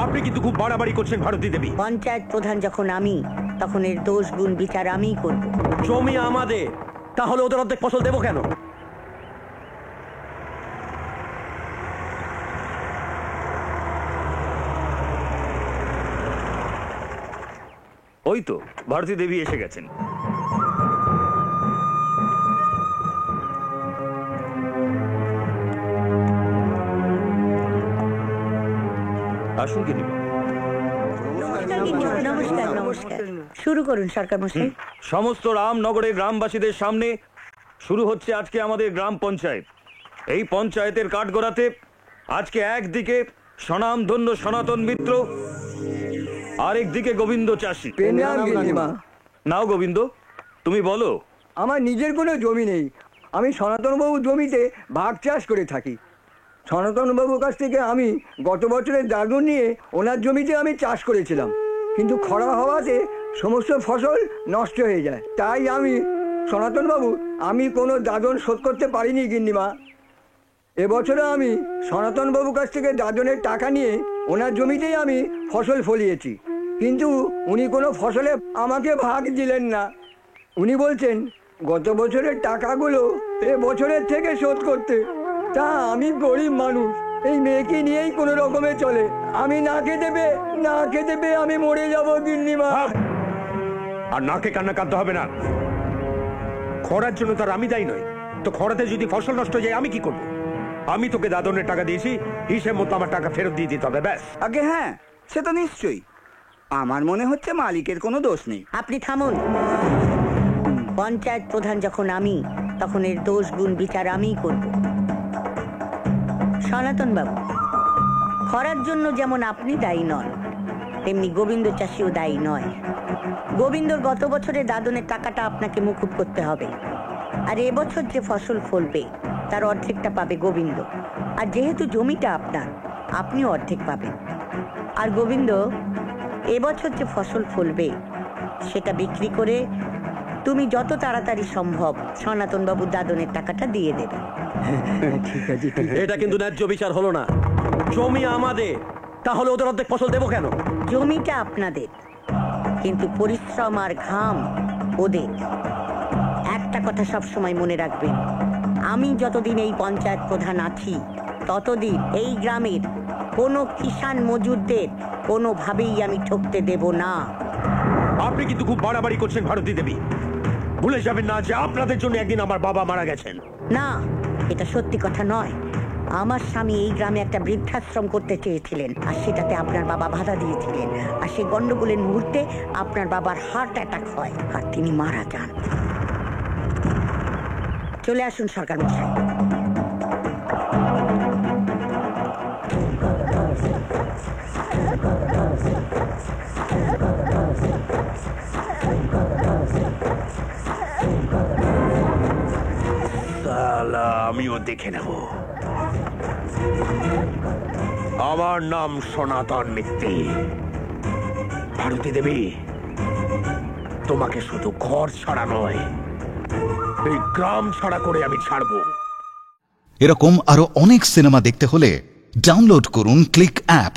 আপনি কিন্তু খুব বাড়াবাড়ি করছেন ভারতী দেবী। পঞ্চায়েত প্রধান যখন আমি, তখন এর দোষ গুণ বিচার আমিই করব। জমি আমাদের, তাহলে ওদের অর্ধেক ফসল দেবো কেন? ওই তো ভারতী দেবী এসে গেছেন। আসুন কি নিবা। নমস্কার নমস্কার। শুরু করুন সরকার মশাই। সমস্ত রামনগরের গ্রামবাসীদের সামনে শুরু হচ্ছে আজকে আমাদের গ্রাম পঞ্চায়েত। এই পঞ্চায়েতের কাঠগড়াতে আজকে একদিকে স্বনামধন্য সনাতন মিত্র, আরেকদিকে গোবিন্দ চাষী। নাও গোবিন্দ, তুমি বলো। আমার নিজের কোনো জমি নেই, আমি সনাতনবাবুর জমিতে ভাগ চাষ করে থাকি। সনাতনবাবুর কাছ থেকে আমি গত বছরের দাদন নিয়ে ওনার জমিতে আমি চাষ করেছিলাম, কিন্তু খরা হওয়াতে সমস্ত ফসল নষ্ট হয়ে যায়। তাই আমি সনাতনবাবু আমি কোনো দাদন শোধ করতে পারিনি গিন্নিমা। এবছরে আমি সনাতনবাবুর কাছ থেকে দাদনের টাকা নিয়ে ওনার জমিতেই আমি ফসল ফলিয়েছি, কিন্তু উনি কোনো ফসলে আমাকে ভাগ দিলেন না। উনি বলছেন গত বছরের টাকাগুলো এবছরের থেকে শোধ করতে। তা আমি গরিব মানুষ, এই মেয়েকে নিয়েই কোনো রকমে চলে। আমি না খেতে পেয়ে আমি মরে যাবো গিন্নিমা। আর নাকে কান্না কাঁদতে হবে না। খরার জন্য তার আমি দায়ী নই। তো খরাতে যদি ফসল নষ্ট হয়ে যায় আমি কি করব? আমি তোকে দাদনের টাকা দিয়েছি, হিসেব মতো আমার টাকা ফেরত দিয়ে দিতে হবে, ব্যাস। আগে হ্যাঁ, সে তো নিশ্চয়ই। আমার মনে হচ্ছে মালিকের কোনো দোষ নেই। আপনি থামুন। পঞ্চায়েত প্রধান যখন আমি, তখন এর দোষ গুণ বিচার আমিই করব। সনাতন বাবু, খরার জন্য যেমন আপনি দায়ী নন, তেমনি গোবিন্দ চাষীও দায়ী নয়। গোবিন্দর গত বছরে দাদনের টাকাটা আপনাকে মুকুব করতে হবে। আর এবছর যে ফসল ফলবে তার অর্ধেকটা পাবে গোবিন্দ। আর যেহেতু জমিটা আপনার, আপনিও অর্ধেক পাবেন। আর গোবিন্দ, এবছর যে ফসল ফলবে সেটা বিক্রি করে তুমি যত তাড়াতাড়ি সম্ভব সনাতন বাবুর দাদনের টাকাটা দিয়ে দেবে। ঠিক আছে। এটা কিন্তু ন্যায্য বিচার হলো না। জমি আমাদের, তাহলে ওদের অর্ধেক ফসল দেবো কেন? জমিটা আপনাদের, কিন্তু পরিশ্রম আর ঘাম ওদের। একটা কথা সবসময় মনে রাখবেন, আমি যতদিন এই পঞ্চায়েত প্রধান আছি ততদিন এই গ্রামের কোনো কিষাণ মজুরদের কোনোভাবেই আমি ঠকতে দেব না। আপনি কিন্তু খুব বাড়াবাড়ি করছেন ভারতী দেবী। ভুলে যাবেন না যে আপনাদের জন্য একদিন আমার বাবা মারা গেছেন। না, এটা সত্যি কথা নয়। আমার স্বামী এই গ্রামে একটা বৃদ্ধাশ্রম করতে চেয়েছিলেন, আর সেটাতে আপনার বাবা বাধা দিয়েছিলেন। আর সেই গন্ডগোলের মুহূর্তে আপনার বাবার হার্ট অ্যাটাক হয় আর তিনি মারা যান। চলে আসুন সরকার মশাই। আমিও দেখে নেব। আমার নাম সনাতন মিত্তি। ভারতী দেবী, তোমাকে শুধু ঘর ছাড়া নয়, এই গ্রাম ছাড়া করে আমি ছাড়বো। এরকম আরো অনেক সিনেমা দেখতে হলে ডাউনলোড করুন ক্লিক অ্যাপ।